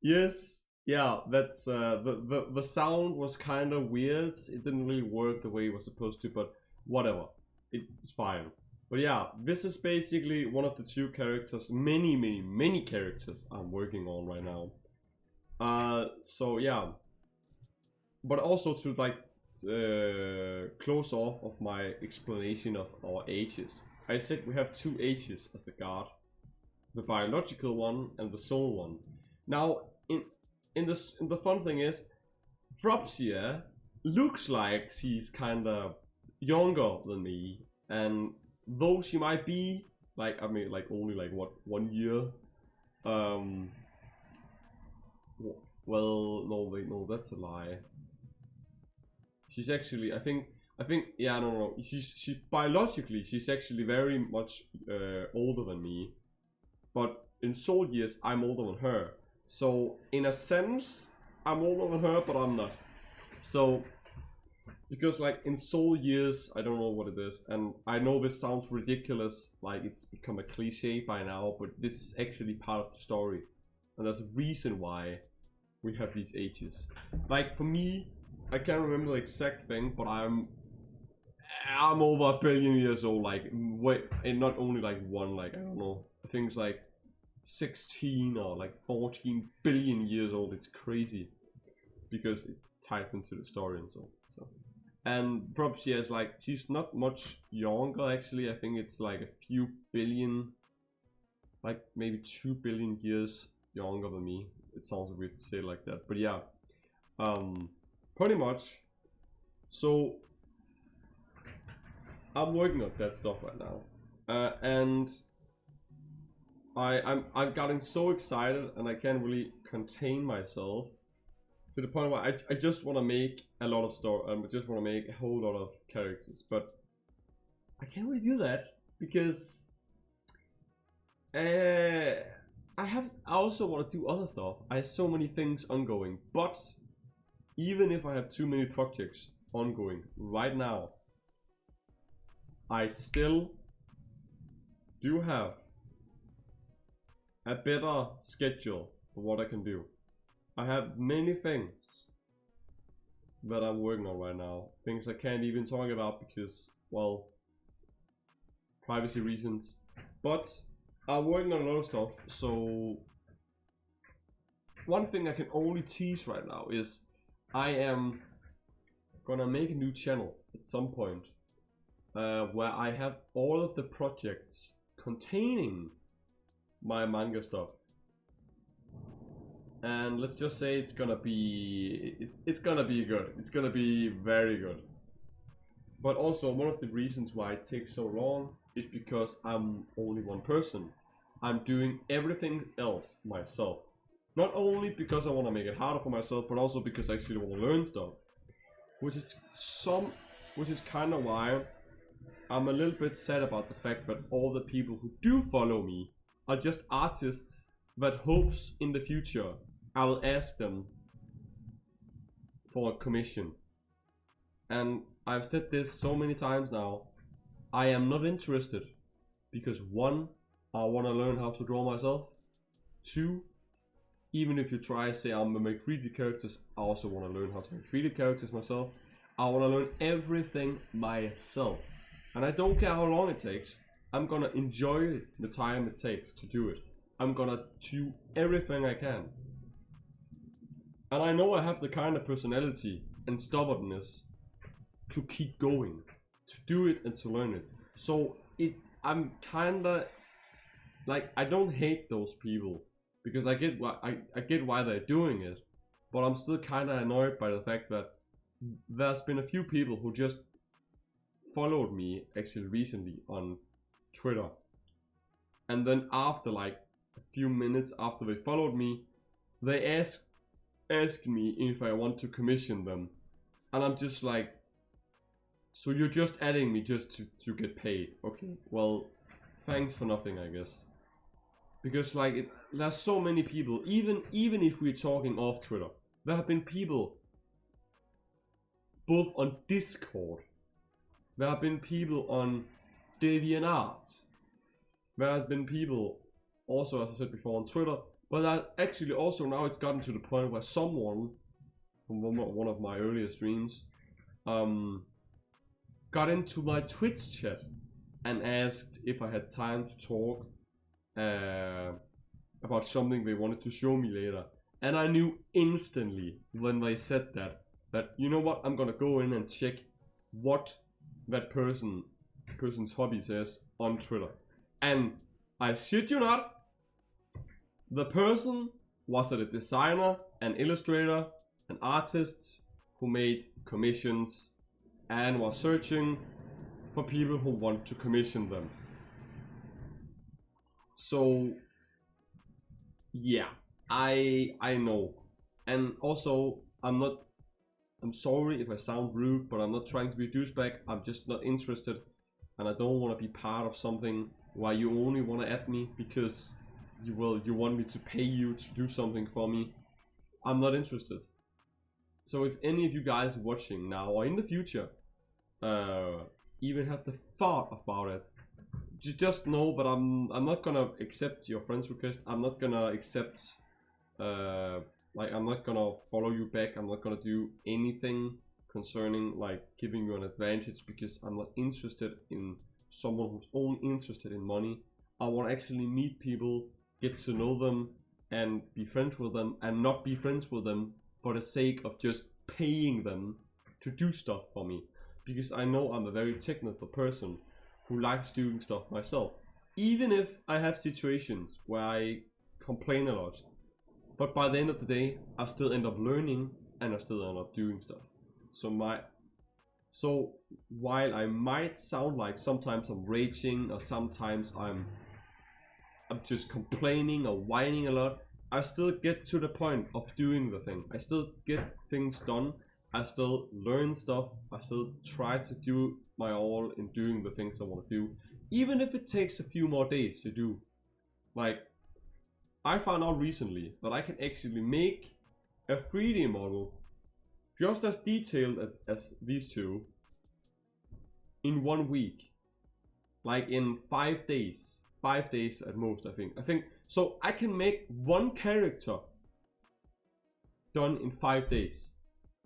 Yes, yeah, that's the sound was kind of weird. It didn't really work the way it was supposed to, but whatever, it's fine. But yeah, this is basically one of the two characters, many characters I'm working on right now. So yeah, but also to like close off of my explanation of our ages. I said we have two ages as a god, the biological one and the soul one. Now, the fun thing is, Fropsia looks like she's kind of younger than me, and though she might be like, I mean, like only like what 1 year. Um, well, no, wait, no, that's a lie. She's actually, I think, yeah, no, she's biologically, she's actually very much older than me, but in soul years, I'm older than her. So in a sense, I'm older than her, but I'm not. So because like in soul years, I don't know what it is, and I know this sounds ridiculous, like it's become a cliche by now, but this is actually part of the story, and there's a reason why we have these ages. Like for me, I can't remember the exact thing, but I'm over a billion years old. Like wait, and not only like one, like I don't know, I think it's like 16 or like 14 billion years old. It's crazy because it ties into the story and so. And Propsia is like, she's not much younger actually. I think it's like a few billion, like maybe 2 billion years younger than me. It sounds weird to say it like that, but yeah, pretty much. So I'm working on that stuff right now, and I'm getting so excited and I can't really contain myself to the point where I just want to make a lot of stuff. I just want to make a whole lot of characters, but I can't really do that because I also want to do other stuff. I have so many things ongoing, but even if I have too many projects ongoing right now, I still do have a better schedule for what I can do. I have many things that I'm working on right now. Things I can't even talk about because, well, privacy reasons. But I'm working on a lot of stuff, so one thing I can only tease right now is I am gonna make a new channel at some point where I have all of the projects containing my manga stuff, and let's just say it's gonna be good. It's gonna be very good. But also one of the reasons why it takes so long is because I'm only one person. I'm doing everything else myself. Not only because I want to make it harder for myself, but also because I actually want to learn stuff. Which is kind of why I'm a little bit sad about the fact that all the people who do follow me are just artists that hopes in the future I will ask them for a commission. And I've said this so many times now, I am not interested because one, I want to learn how to draw myself. Two, even if you try say I'm gonna make 3D characters, I also want to learn how to make 3D characters myself. I want to learn everything myself. And I don't care how long it takes. I'm gonna enjoy the time it takes to do it. I'm gonna do everything I can. And I know I have the kind of personality and stubbornness to keep going, to do it and to learn it. So I'm kinda like, I don't hate those people because I get why they're doing it, but I'm still kinda annoyed by the fact that there's been a few people who just followed me actually recently on Twitter, and then after like a few minutes after they followed me, they asked me if I want to commission them, and I'm just like, so you're just adding me just to get paid? Okay, well, thanks for nothing, I guess. Because like there's so many people, even if we're talking off Twitter, there have been people both on Discord, there have been people on DeviantArt, there have been people also, as I said before, on Twitter, But I actually also now it's gotten to the point where someone from one of my earlier streams got into my Twitch chat and asked if I had time to talk about something they wanted to show me later. And I knew instantly when they said that you know what, I'm gonna go in and check what that person's hobbies is on Twitter. And I shit you not, the person was a designer, an illustrator, an artist who made commissions and was searching for people who want to commission them. So yeah, I know. And also I'm sorry if I sound rude, but I'm not trying to be a douchebag. I'm just not interested, and I don't want to be part of something where you only want to add me because you want me to pay you to do something for me. I'm not interested. So if any of you guys watching now or in the future even have the thought about it, just know. But I'm not gonna accept your friend's request. I'm not gonna accept like, I'm not gonna follow you back. I'm not gonna do anything concerning like giving you an advantage, because I'm not interested in someone who's only interested in money. I want to actually meet people, get to know them, and be friends with them, and not be friends with them for the sake of just paying them to do stuff for me. Because I know I'm a very technical person who likes doing stuff myself. Even if I have situations where I complain a lot. But by the end of the day, I still end up learning and I still end up doing stuff. So while I might sound like sometimes I'm raging or sometimes I'm just complaining or whining a lot, I still get to the point of doing the thing. I still get things done. I still learn stuff. I still try to do my all in doing the things I want to do, even if it takes a few more days to do. Like, I found out recently that I can actually make a 3D model just as detailed as these two in 1 week. Like in 5 days. 5 days at most, I think. So I can make one character done in 5 days.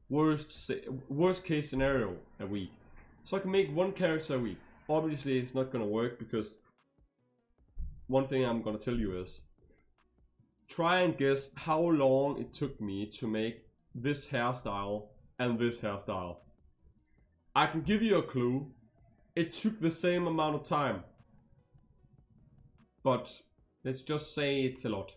Worst case scenario, a week. So I can make one character a week. Obviously it's not gonna work, because one thing I'm gonna tell you is, try and guess how long it took me to make this hairstyle and this hairstyle. I can give you a clue. It took the same amount of time. But let's just say it's a lot.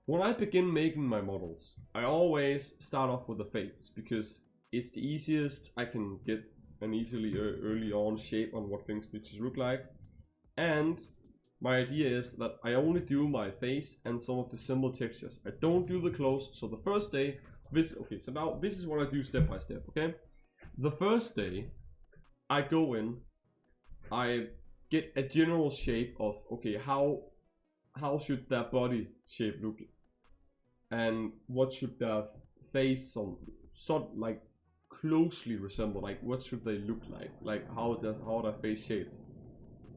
When I begin making my models, I always start off with the face, because it's the easiest. I can get an easily early on shape on what things need to look like. And my idea is that I only do my face and some of the simple textures. I don't do the clothes. So the first day, so now this is what I do step by step, okay? The first day, I go in, I get a general shape of, okay, how should their body shape look, and what should their face like closely resemble, like what should they look like how their face shaped.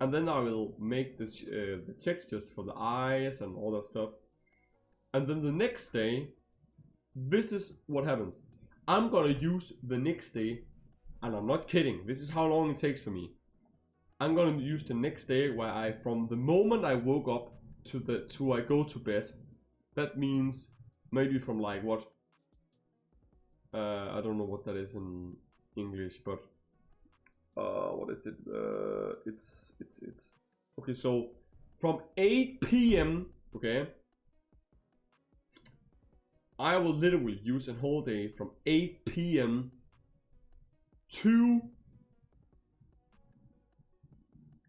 And then I will make this the textures for the eyes and all that stuff. And then the next day, this is what happens. I'm gonna use the next day, and I'm not kidding, this is how long it takes for me. I'm gonna use the next day where from the moment I woke up to I go to bed. That means maybe from like what? I don't know what that is in English, but what is it? It's okay. So from 8 p.m. okay, I will literally use a whole day from 8 p.m. to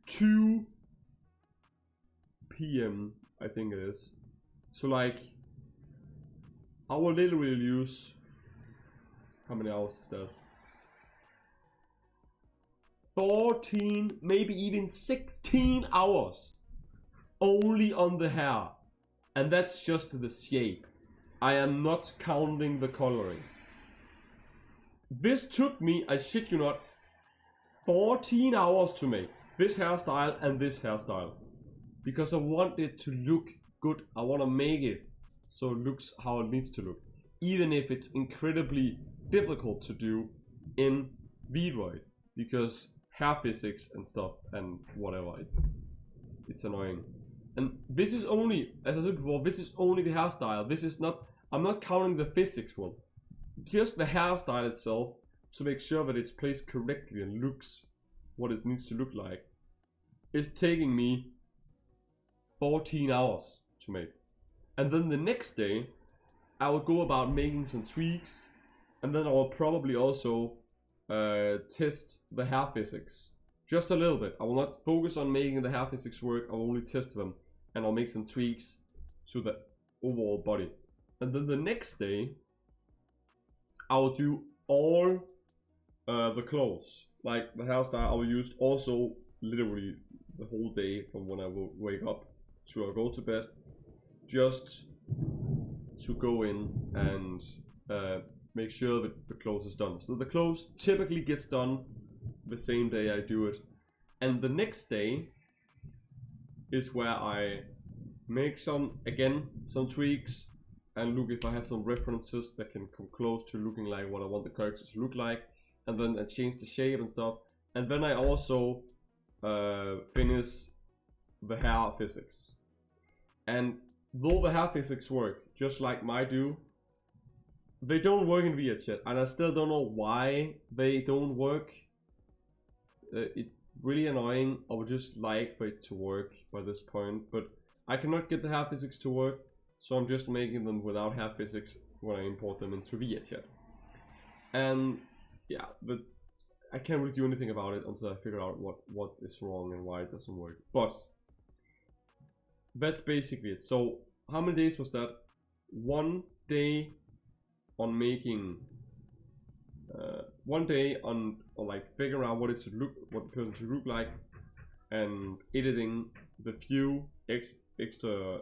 2 p.m. I think it is. So like, I will literally use, how many hours is that? 14, maybe even 16 hours only on the hair. And that's just the shape. I am not counting the coloring. This took me, I shit you not, 14 hours to make. This hairstyle and this hairstyle. because I want it to look good. I want to make it so it looks how it needs to look, even if it's incredibly difficult to do in VDroid, because hair physics and stuff and whatever, it's annoying. And this is only, as I said before, this is only the hairstyle. This is not, I'm not counting the physics one. Just the hairstyle itself, to make sure that it's placed correctly and looks what it needs to look like, is taking me 14 hours to make. And then the next day, I will go about making some tweaks, and then I will probably also test the hair physics just a little bit. I will not focus on making the hair physics work. I will only test them, and I'll make some tweaks to the overall body. And then the next day, I will do all the clothes, like the hairstyle. I will use also literally the whole day from when I will wake up to I go to bed, just to go in and make sure that the clothes is done. So the clothes typically gets done the same day I do it, and the next day is where I make some tweaks and look if I have some references that can come close to looking like what I want the characters to look like, and then I change the shape and stuff. And then I also finish the hair physics. And though the hair physics work just like my do, they don't work in VH yet, and I still don't know why they don't work. It's really annoying. I would just like for it to work by this point, but I cannot get the hair physics to work, so I'm just making them without hair physics when I import them into VH yet. And yeah, but I can't really do anything about it until I figure out what is wrong and why it doesn't work. But that's basically it. So how many days was that? 1 day on making, 1 day on like figuring out what it should look, what the person should look like, and editing the few extra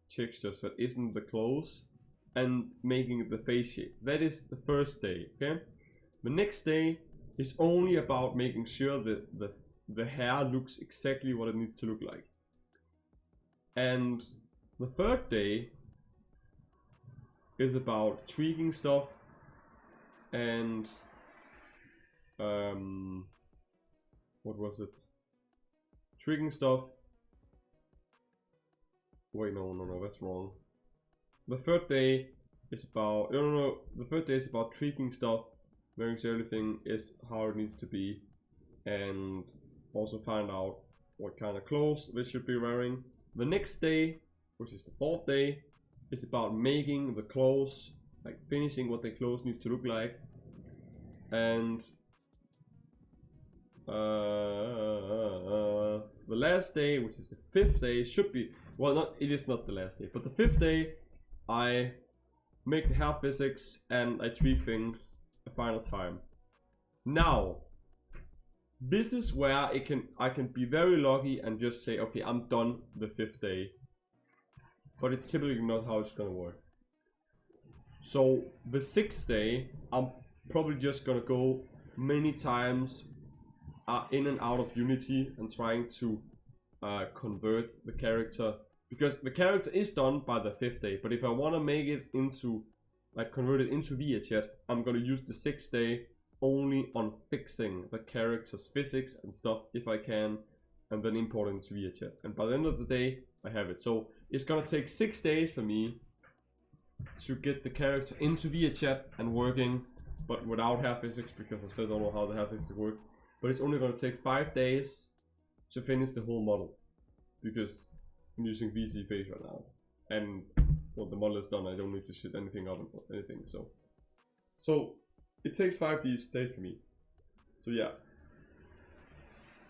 textures that isn't the clothes, and making the face shape. That is the first day. Okay, the next day is only about making sure that the hair looks exactly what it needs to look like. And the third day is about tweaking stuff and what was it? Tweaking stuff. Wait, no, that's wrong. The third day is about the third day is about tweaking stuff, making sure everything is how it needs to be, and also find out what kind of clothes they should be wearing. The next day, which is the fourth day, is about making the clothes, like finishing what the clothes needs to look like. And the last day, which is the fifth day, should be, well, it is not the last day, but the fifth day, I make the hair physics and I tweak things a final time. Now, this is where I can be very lucky and just say, okay, I'm done the fifth day. But it's typically not how it's gonna work. So the sixth day, I'm probably just gonna go many times in and out of Unity and trying to convert the character, because the character is done by the fifth day. But if I want to make it into, like, convert it into VHS, I'm gonna use the sixth day only on fixing the character's physics and stuff if I can, and then import it into VHS. And by the end of the day, I have it. So it's gonna take 6 days for me to get the character into VHS and working, but without hair physics, because I still don't know how the hair physics work. But it's only gonna take 5 days to finish the whole model, because I'm using VC Face right now, and well, the model is done. I don't need to shit anything up or anything. So it takes 5 days for me. So yeah.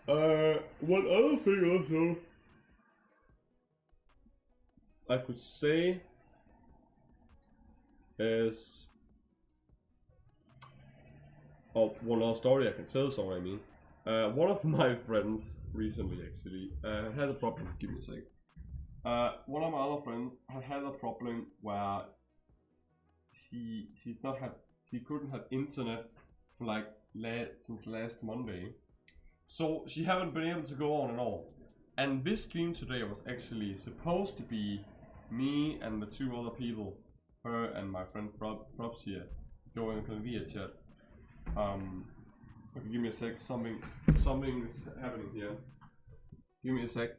One other thing also I could say is, oh, one other story I can tell. Sorry, I mean, one of my friends recently actually had a problem. Give me a second. One of my other friends had a problem where she couldn't have internet for like since last Monday, so she haven't been able to go on and all. And this stream today was actually supposed to be me and the two other people, her and my friend Props here, going on via chat. Okay, give me a sec. Something is happening here. Give me a sec.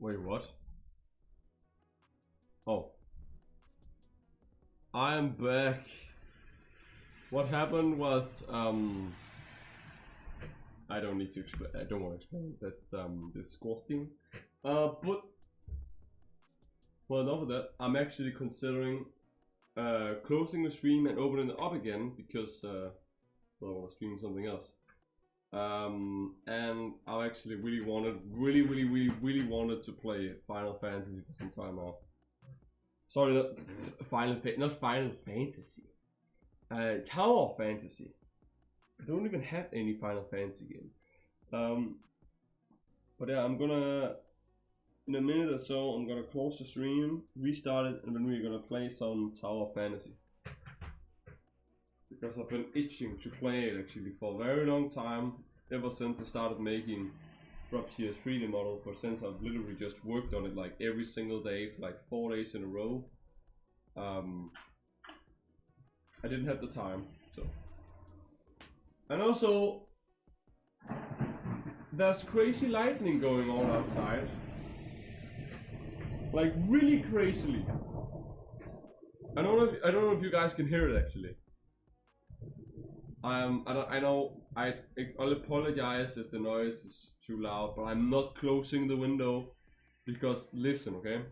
Wait, what? Oh. I'm back. What happened was, I don't need to explain. I don't want to explain. That's disgusting. But well, enough of that. I'm actually considering closing the stream and opening it up again because well, I want to stream something else. And I actually really wanted to play Final Fantasy for some time now. Sorry, not Final Fantasy. Tower Fantasy. I don't even have any Final Fantasy game. But yeah, I'm gonna, in a minute or so, I'm gonna close the stream, restart it, and then we're gonna play some Tower Fantasy. Because I've been itching to play it actually for a very long time, ever since I started making Frontiers 3D model, but since I've literally just worked on it like every single day for like 4 days in a row, I didn't have the time, so. And also, there's crazy lightning going on outside. Like really crazily. I don't know if you guys can hear it actually. I'll apologize if the noise is too loud, but I'm not closing the window because listen, okay?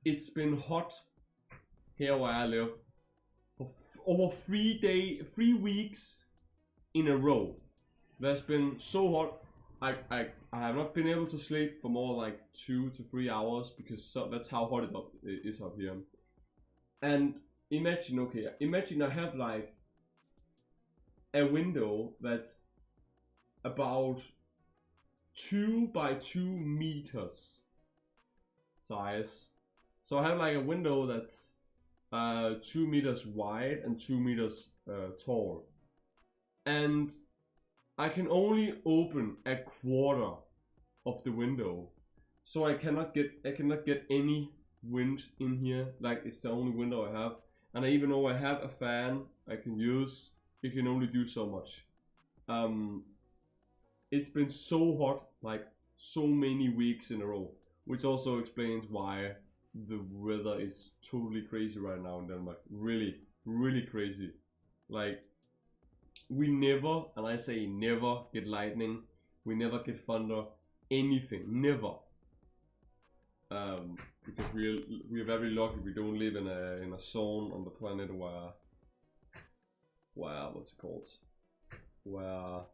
It's been hot here where I live for over 3 weeks in a row. That's been so hot. I have not been able to sleep for more like 2 to 3 hours because that's how hot it is up here. And imagine, okay, imagine I have like a window that's about 2 by 2 meters size. So I have like a window that's 2 meters wide and 2 meters tall, and I can only open a quarter of the window, so I cannot get any wind in here. Like it's the only window I have, and even though I have a fan I can use, it can only do so much. It's been so hot, like so many weeks in a row, which also explains why the weather is totally crazy right now in Denmark. Really crazy. Like we never, and I say never, get lightning. We never get thunder, anything, never. Because we're very lucky. We don't live in a zone on the planet where what's it called? Where a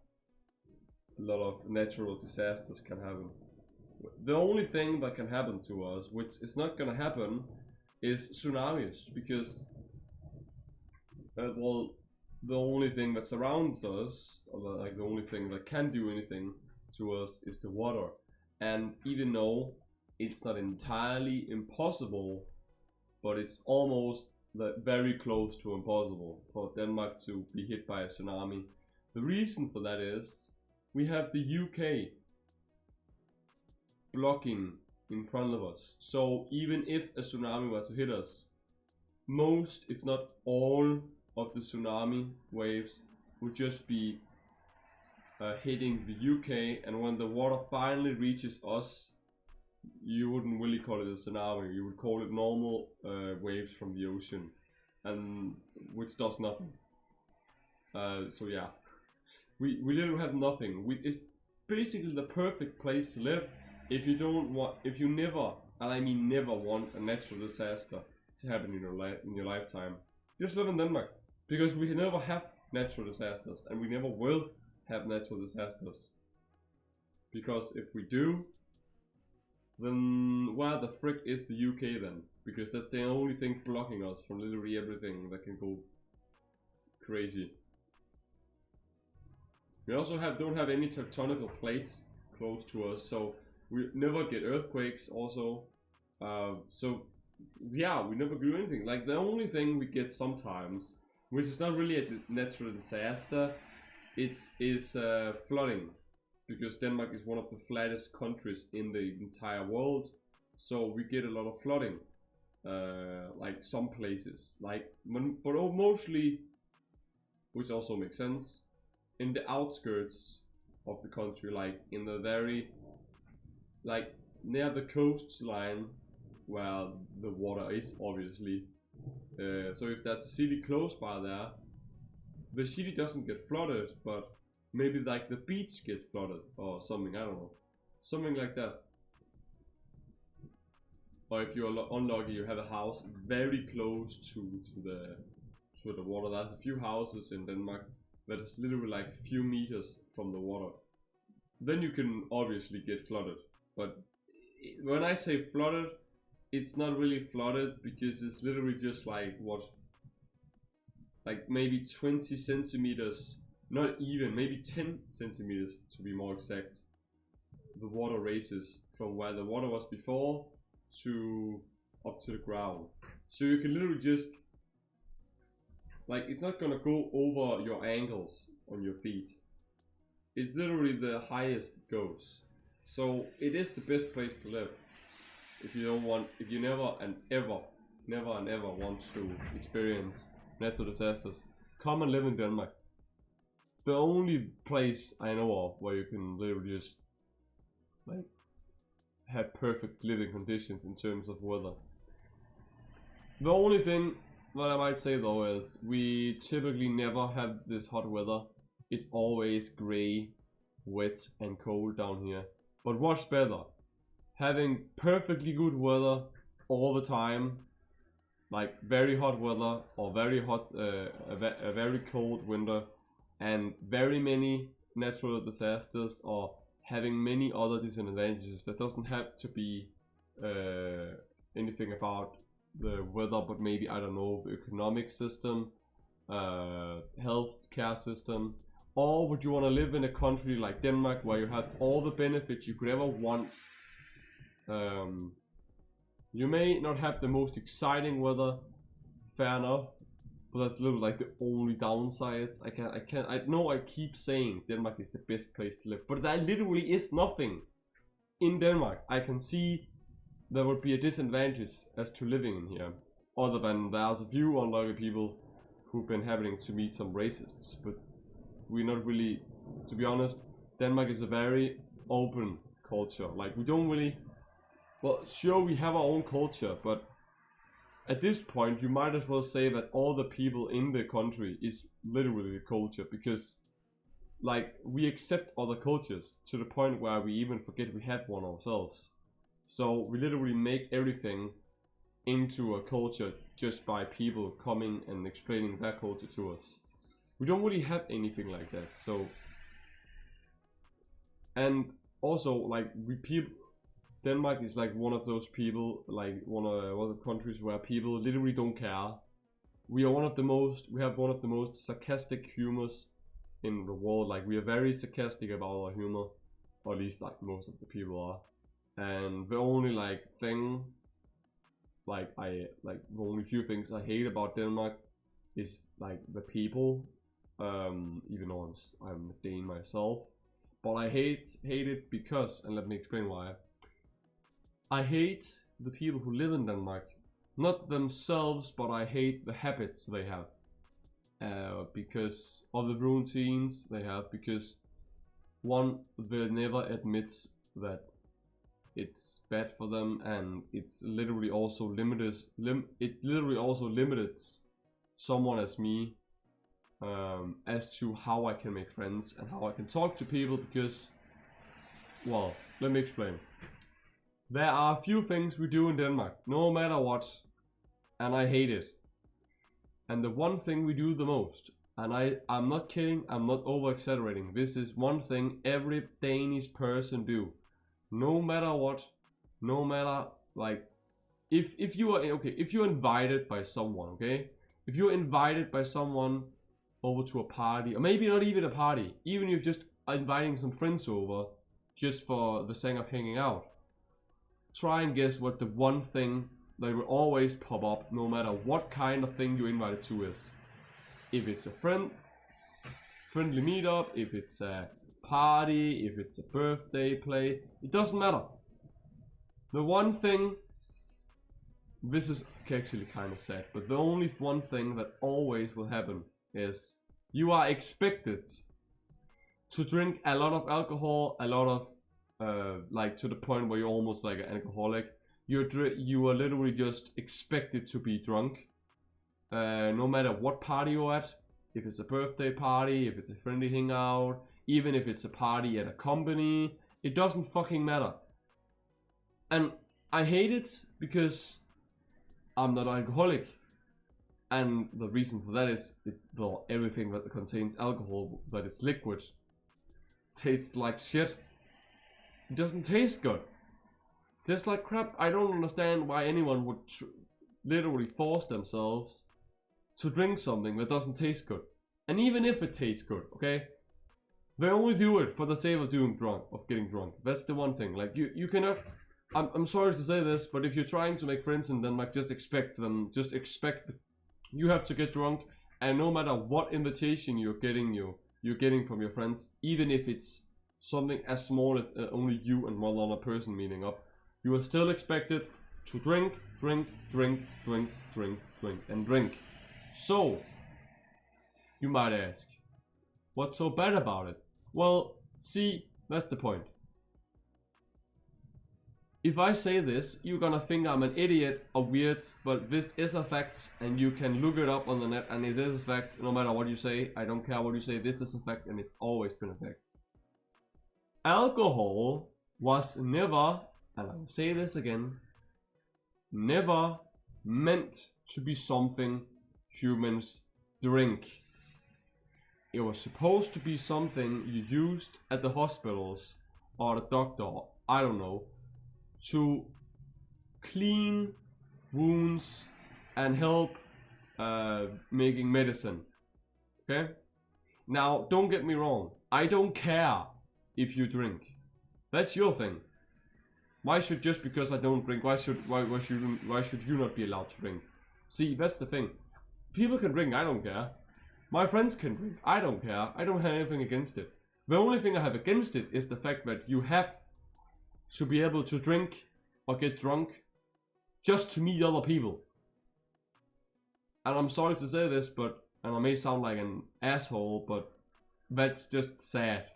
lot of natural disasters can happen. The only thing that can happen to us, which is not gonna happen, is tsunamis, because well, the only thing that surrounds us, or like the only thing that can do anything to us, is the water. And even though it's not entirely impossible, but it's almost very close to impossible for Denmark to be hit by a tsunami. The reason for that is we have the UK blocking in front of us. So even if a tsunami were to hit us, most, if not all, of the tsunami waves would just be hitting the UK, and when the water finally reaches us, you wouldn't really call it a tsunami, you would call it normal waves from the ocean, and which does nothing. So yeah, we literally have nothing. It's basically the perfect place to live if you never, and I mean never, want a natural disaster to happen in your lifetime. Just live in Denmark, because we never have natural disasters, and we never will have natural disasters. Because if we do, then where the frick is the UK then? Because that's the only thing blocking us from literally everything that can go crazy. We also don't have any tectonical plates close to us, so we never get earthquakes also. So yeah, we never do anything. Like the only thing we get sometimes, which is not really a natural disaster, is flooding. Because Denmark is one of the flattest countries in the entire world, so we get a lot of flooding. Like some places, but mostly, which also makes sense, in the outskirts of the country, like in the very, like near the coastline where the water is, obviously. So if there's a city close by there, the city doesn't get flooded, but maybe like the beach gets flooded or something, I don't know. Something like that. Or if you're unlucky, you have a house very close to the water. There's a few houses in Denmark that is literally like a few meters from the water. Then you can obviously get flooded. But when I say flooded, it's not really flooded because it's literally just like what? Like maybe 20 centimeters, not even, maybe 10 centimeters to be more exact. The water raises from where the water was before to up to the ground. So you can literally just, like, it's not gonna go over your ankles on your feet. It's literally the highest it goes. So it is the best place to live. If you never and ever want to experience natural disasters, come and live in Denmark. The only place I know of where you can literally just like have perfect living conditions in terms of weather. The only thing that I might say though is we typically never have this hot weather. It's always grey, wet and cold down here. But what's better? Having perfectly good weather all the time, like very hot weather or very hot, a very cold winter, and very many natural disasters, or having many other disadvantages. That doesn't have to be anything about the weather, but maybe, I don't know, the economic system, health care system. Or would you want to live in a country like Denmark where you have all the benefits you could ever want? You may not have the most exciting weather, fair enough, but that's literally like the only downside. I know I keep saying Denmark is the best place to live, but there literally is nothing in Denmark I can see there would be a disadvantage as to living in here, other than there's a few unlucky people who've been happening to meet some racists, but we're not really, to be honest, Denmark is a very open culture. Like, we don't really, well, sure, we have our own culture, but at this point you might as well say that all the people in the country is literally the culture, because like we accept other cultures to the point where we even forget we have one ourselves. So we literally make everything into a culture just by people coming and explaining their culture to us. We don't really have anything like that. So, and also like Denmark is like one of those people, like one of the countries where people literally don't care. We have one of the most sarcastic humors in the world. Like, we are very sarcastic about our humor, or at least like most of the people are. And the only like thing, the only few things I hate about Denmark is like the people. Even though I'm a Dane myself, but I hate it because, and let me explain why. I hate the people who live in Denmark, not themselves, but I hate the habits they have, because of the routines they have. Because one, they never admit that it's bad for them, and it's literally also limited someone as me, as to how I can make friends and how I can talk to people. Because, well, let me explain. There are a few things we do in Denmark, no matter what, and I hate it. And the one thing we do the most, and I'm not kidding, I'm not over exaggerating, this is one thing every Danish person do, no matter what, no matter, like, if you're invited by someone, okay, if you're invited by someone over to a party, or maybe not even a party, even if you're just inviting some friends over just for the sake of hanging out, try and guess what the one thing that will always pop up no matter what kind of thing you're invited to is. If it's a friendly meetup, if it's a party, if it's a birthday play, it doesn't matter. The one thing, this is actually kind of sad, but the only one thing that always will happen is you are expected to drink a lot of alcohol, a lot of like to the point where you're almost like an alcoholic. You are literally just expected to be drunk, no matter what party you're at. If it's a birthday party, if it's a friendly hangout, even if it's a party at a company, it doesn't fucking matter. And I hate it because I'm not alcoholic. And the reason for that is, well, everything that contains alcohol that is liquid tastes like shit. It doesn't taste good. Tastes like crap. I don't understand why anyone would literally force themselves to drink something that doesn't taste good. And even if it tastes good, okay? They only do it for the sake of getting drunk. That's the one thing. Like you cannot. I'm sorry to say this, but if you're trying to make friends in Denmark, just expect you have to get drunk, and no matter what invitation you're getting from your friends, even if it's something as small as only you and one other person meeting up, you are still expected to drink, and drink. So, you might ask, what's so bad about it? Well, see, that's the point. If I say this, you're gonna think I'm an idiot or weird, but this is a fact, and you can look it up on the net, and it is a fact, no matter what you say. I don't care what you say, this is a fact, and it's always been a fact. Alcohol was never, and I'll say this again, never meant to be something humans drink. It was supposed to be something you used at the hospitals or the doctor, I don't know, to clean wounds and help making medicine. Okay? Now, don't get me wrong. I don't care if you drink. That's your thing. Why should, just because I don't drink, why should you not be allowed to drink? See, that's the thing. People can drink, I don't care. My friends can drink, I don't care. I don't have anything against it. The only thing I have against it is the fact that you have to be able to drink or get drunk just to meet other people. And I'm sorry to say this, but, and I may sound like an asshole, but that's just sad.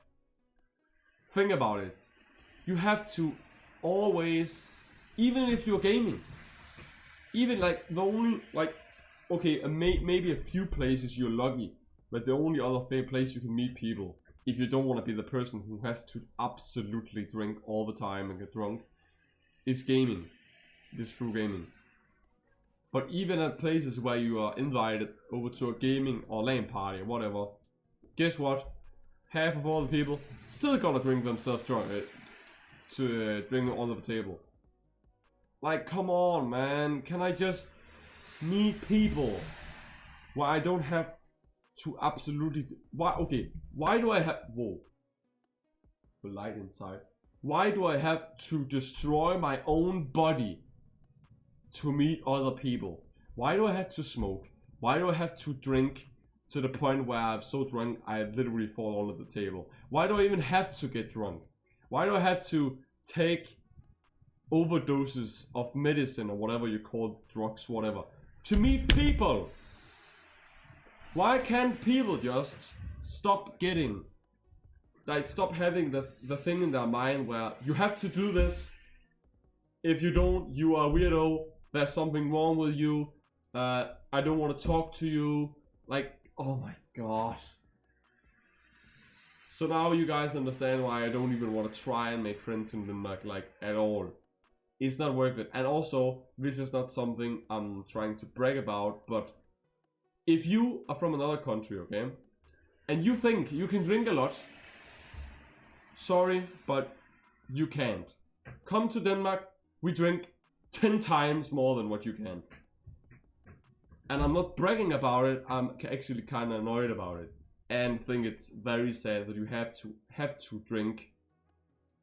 Think about it. You have to always, even if you're gaming, even like the only, like, okay, maybe a few places you're lucky, but the only other fair place you can meet people, if you don't want to be the person who has to absolutely drink all the time and get drunk, is gaming. Is through gaming. But even at places where you are invited over to a gaming or LAN party or whatever, guess what? Half of all the people still gonna drink themselves drunk to drink all over the table. Like, come on, man. Can I just meet people where I don't have to absolutely... Why? Okay, why do I have... Whoa. The light inside. Why do I have to destroy my own body to meet other people? Why do I have to smoke? Why do I have to drink to the point where I'm so drunk I literally fall under the table? Why do I even have to get drunk? Why do I have to take overdoses of medicine or whatever you call drugs, whatever, to meet people? Why can't people just stop getting, like, stop having the thing in their mind where you have to do this? If you don't, you are a weirdo, there's something wrong with you, I don't want to talk to you. Like, oh my god. So now you guys understand why I don't even want to try and make friends in Denmark, like, at all. It's not worth it. And also, this is not something I'm trying to brag about, but if you are from another country, okay, and you think you can drink a lot, sorry, but you can't. Come to Denmark, we drink 10 times more than what you can. And I'm not bragging about it, I'm actually kind of annoyed about it. And think it's very sad that you have to drink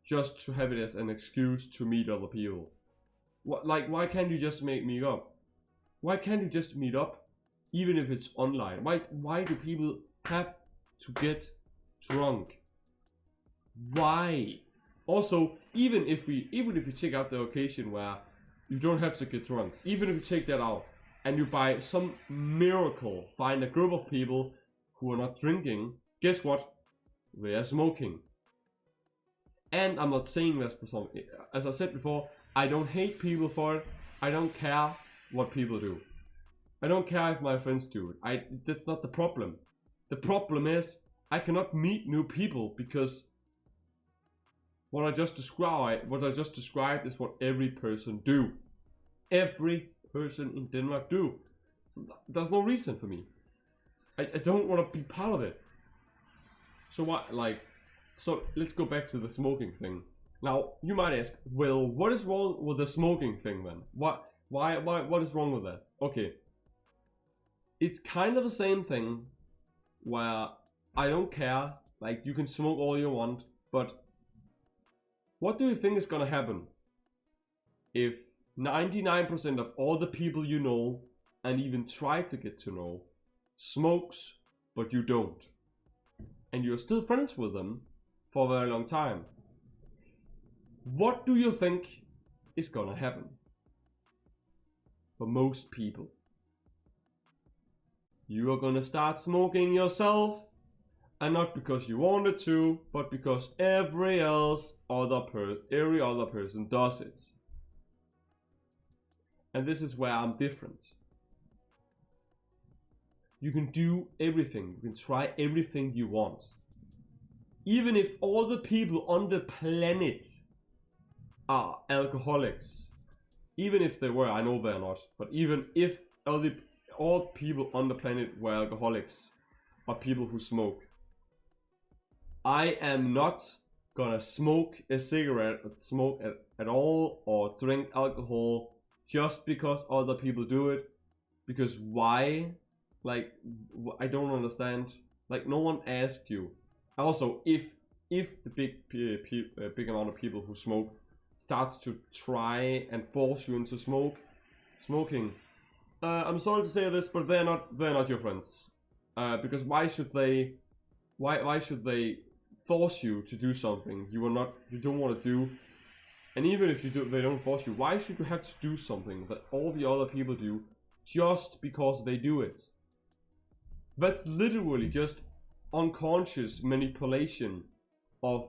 just to have it as an excuse to meet other people. What, like, why can't you just meet up? Why can't you just meet up, even if it's online? Why do people have to get drunk? Why? Also, even if we take out the occasion where you don't have to get drunk, even if you take that out, and you by some miracle find a group of people who are not drinking, guess what? They are smoking. And I'm not saying this to some. As I said before, I don't hate people for it. I don't care what people do. I don't care if my friends do it. That's not the problem. The problem is I cannot meet new people because what I just described is what every person do. Every person in Denmark do. So there's no reason for me. I don't want to be part of it. So what, like, so let's go back to the smoking thing. Now you might ask, well, what is wrong with the smoking thing then? What is wrong with that? Okay, it's kind of the same thing where I don't care. Like, you can smoke all you want, but what do you think is gonna happen if 99% of all the people you know and even try to get to know smokes, but you don't, and you're still friends with them for a very long time? What do you think is gonna happen for most people? You are gonna start smoking yourself, and not because you wanted to, but because every other person does it. And this is where I'm different. You can do everything, you can try everything you want. Even if all the people on the planet are alcoholics, even if they were, I know they're not, but even if all people on the planet were alcoholics or people who smoke, I am not gonna smoke a cigarette or smoke at all or drink alcohol just because other people do it. Because why? Like, I don't understand. Like, no one asked you. Also, if the big amount of people who smoke starts to try and force you into smoking, I'm sorry to say this, but they're not your friends. Because why should they force you to do something you don't want to do? And even if they don't force you, why should you have to do something that all the other people do just because they do it? That's literally just unconscious manipulation of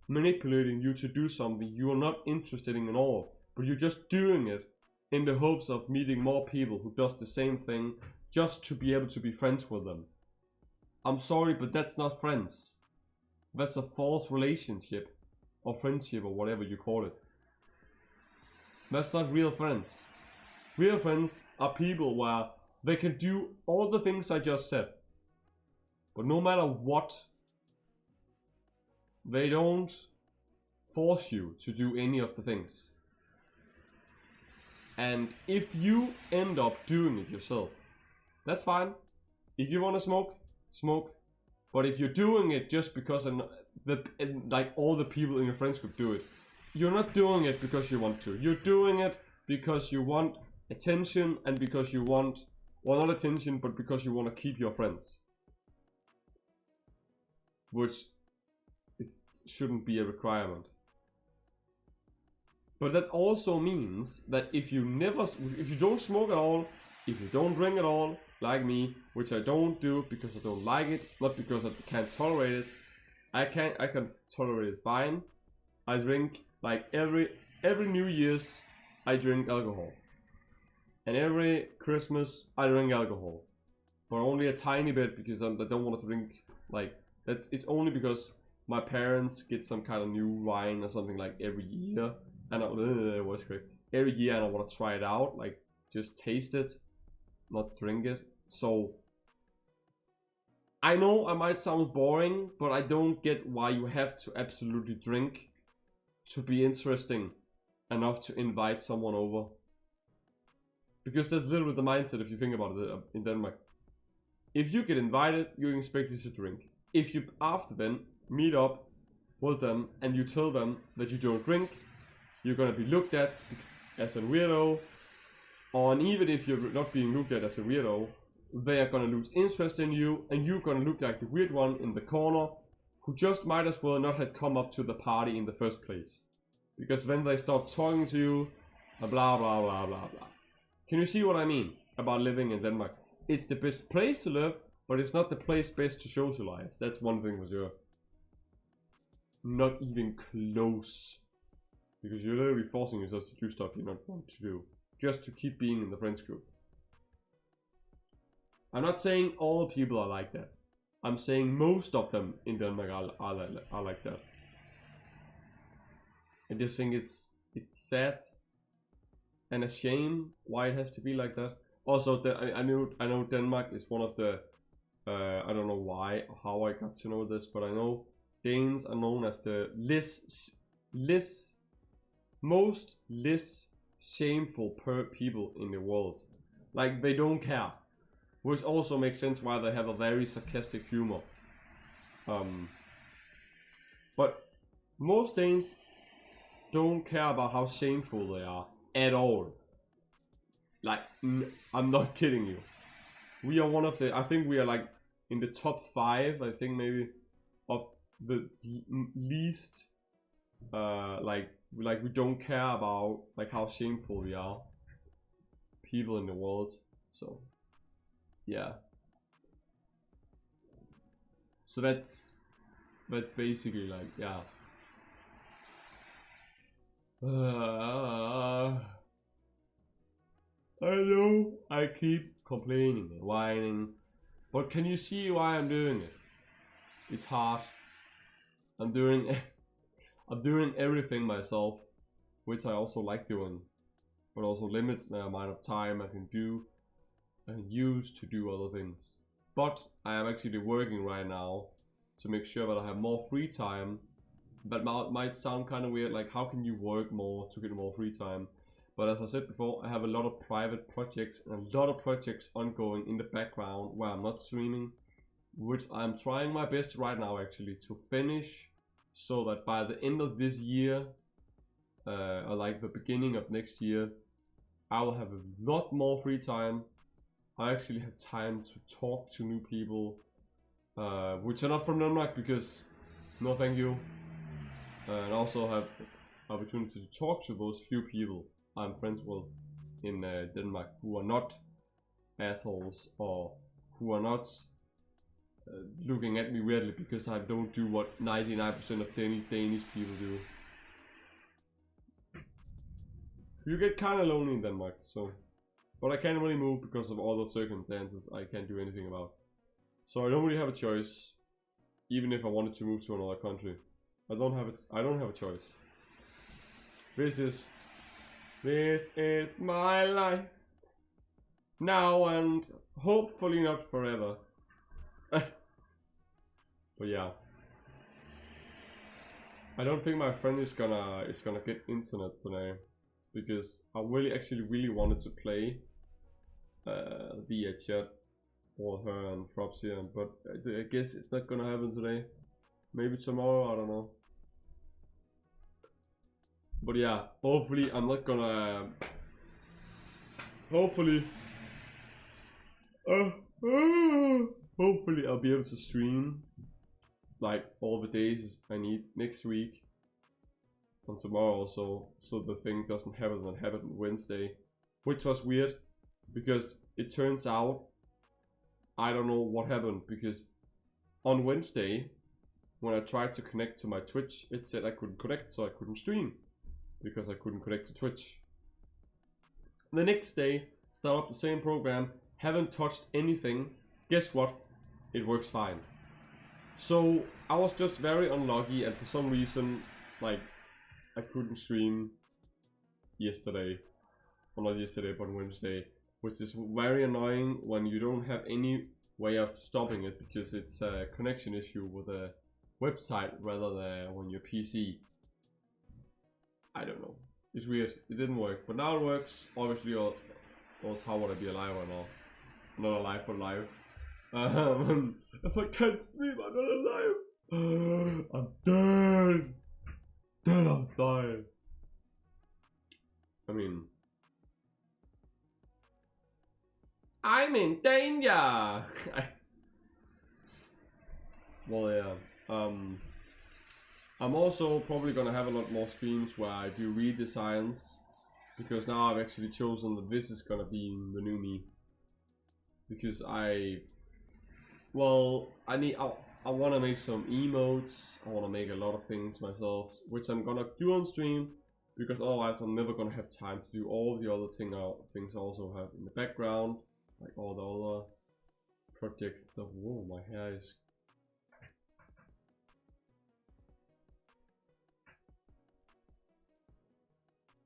manipulating you to do something you are not interested in at all, but you're just doing it in the hopes of meeting more people who does the same thing just to be able to be friends with them. I'm sorry, but that's not friends. That's a false relationship or friendship or whatever you call it. That's not real friends. Real friends are people where they can do all the things I just said, but no matter what, they don't force you to do any of the things. And if you end up doing it yourself, that's fine. If you want to smoke, smoke. But if you're doing it just because like all the people in your friends group do it, you're not doing it because you want to. You're doing it because you want attention and because you want, well, not attention, but because you want to keep your friends. Which shouldn't be a requirement. But that also means that if you don't smoke at all, if you don't drink at all, like me, which I don't do because I don't like it, not because I can't tolerate it. I can tolerate it fine. I drink, like, every New Year's I drink alcohol. And every Christmas I drink alcohol. But only a tiny bit because I don't want to drink, like, it's only because my parents get some kind of new wine or something like every year. And every year, and I want to try it out, like, just taste it, not drink it. So I know I might sound boring, but I don't get why you have to absolutely drink to be interesting enough to invite someone over. Because that's literally the mindset if you think about it in Denmark. If you get invited, you're expected to drink. If you after then meet up with them and you tell them that you don't drink, you're gonna be looked at as a weirdo. And even if you're not being looked at as a weirdo, they are gonna lose interest in you, and you're gonna look like the weird one in the corner who just might as well not have come up to the party in the first place. Because when they start talking to you, blah blah blah blah blah. Can you see what I mean about living in Denmark? It's the best place to live, but it's not the place best to socialize. That's one thing for sure. not even close. Because you're literally forcing yourself to do stuff you don't want to do. Just to keep being in the friends group. I'm not saying all people are like that. I'm saying most of them in Denmark are like that. I just think it's sad and a shame why it has to be like that. Also, I know Denmark is one of the I don't know why or how I got to know this, but I know Danes are known as the most shameful people in the world. Like, they don't care, which also makes sense why they have a very sarcastic humor. But most Danes don't care about how shameful they are at all. Like, I'm not kidding you. We are one of the, I think we are like in the top 5, I think maybe, of the least like we don't care about like how shameful we are people in the world. So yeah, so that's basically like, yeah. I know I keep complaining and whining, but can you see why I'm doing it? It's hard. I'm doing everything myself, which I also like doing, but also limits the amount of time I can do and use to do other things. But I am actually working right now to make sure that I have more free time. That might sound kind of weird, like how can you work more to get more free time? But as I said before, I have a lot of private projects and a lot of projects ongoing in the background where I'm not streaming, which I'm trying my best right now actually to finish, so that by the end of this year, or like the beginning of next year, I will have a lot more free time. I actually have time to talk to new people, which are not from Denmark, because no thank you. And also have opportunity to talk to those few people I'm friends with in Denmark who are not assholes, or who are not looking at me weirdly because I don't do what 99% of Danish people do. You get kind of lonely in Denmark, so, but I can't really move because of all the circumstances I can't do anything about. So I don't really have a choice, even if I wanted to move to another country. I don't have a choice. This is my life now, and hopefully not forever. But yeah, I don't think my friend is gonna get internet today, because I really wanted to play via chat with her and Propsia, but I guess it's not gonna happen today. Maybe tomorrow, I don't know. But yeah, hopefully I'm not gonna. Hopefully I'll be able to stream like all the days I need next week and tomorrow also, so the thing doesn't happen on Wednesday, which was weird because it turns out I don't know what happened, because on Wednesday when I tried to connect to my Twitch, it said I couldn't connect, so I couldn't stream because I couldn't connect to Twitch. The next day, start up the same program, haven't touched anything. Guess what? It works fine. So I was just very unlucky, and for some reason, like, I couldn't stream yesterday. Well, not yesterday, but Wednesday, which is very annoying when you don't have any way of stopping it, because it's a connection issue with a website rather than on your PC. I don't know. It's weird. It didn't work, but now it works. Obviously, or else how would I be alive right now? Not alive, but alive. If I can't stream, I'm not alive. I'm dead. Dead, I'm dying. I mean, I'm in danger. Well, yeah. I'm also probably gonna have a lot more streams where I do redesigns, because now I've actually chosen that this is gonna be the new me. Because I I want to make some emotes. I want to make a lot of things myself, which I'm gonna do on stream, because otherwise I'm never gonna have time to do all the other things I also have in the background, like all the other projects and stuff. Whoa, my hair is...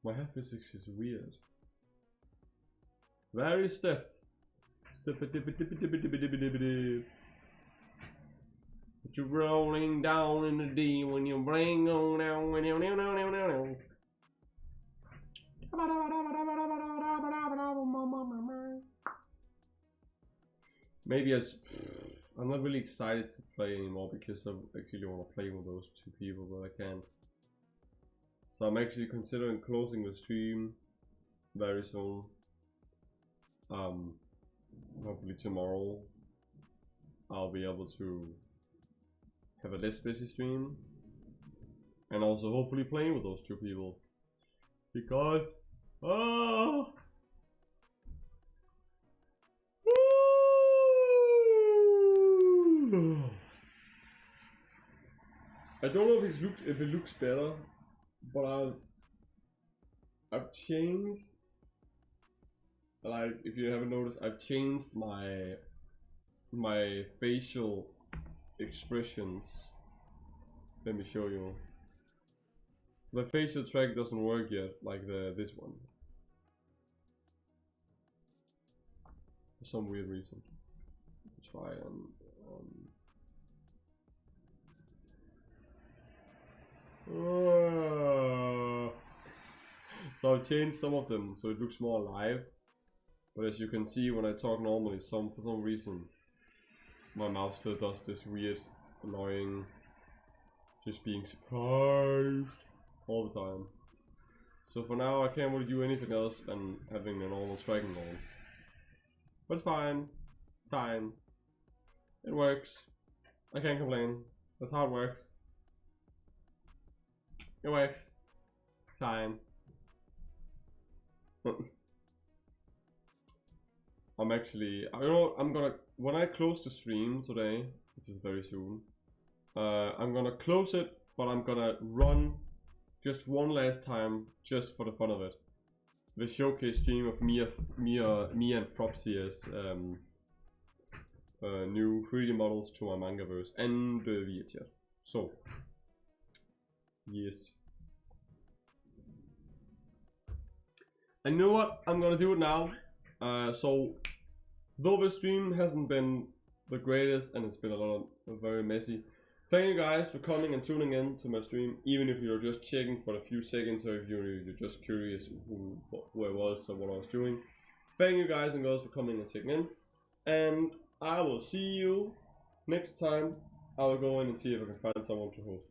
My hair physics is weird. Very stiff. But you're rolling down in the D when you bring on down when you maybe I'm not really excited to play anymore because I actually want to play with those two people, but I can't. So I'm actually considering closing the stream very soon. Hopefully tomorrow I'll be able to have a less busy stream, and also hopefully playing with those two people, because I don't know if it looks better, but I've changed. Like, if you haven't noticed, I've changed my facial expressions. Let me show you. The facial track doesn't work yet, like this one, for some weird reason. Try and so I've changed some of them so it looks more alive. But as you can see, when I talk normally, for some reason, my mouth still does this weird, annoying, just being surprised all the time. So for now, I can't really do anything else than having a normal tracking on. But it's fine. It's fine. It works. I can't complain. That's how it works. It works. It's fine. I'm actually, I'm gonna, when I close the stream today, this is very soon, I'm gonna close it, but I'm gonna run just one last time, just for the fun of it, the showcase stream of me and Fropsy's new 3D models to my Mangaverse and the VHS. So, yes. And you know what? I'm gonna do it now. So, though the stream hasn't been the greatest and it's been very messy, thank you guys for coming and tuning in to my stream, even if you're just checking for a few seconds or if you're just curious who I was or what I was doing. Thank you guys and girls for coming and checking in, and I will see you next time. I will go in and see if I can find someone to host.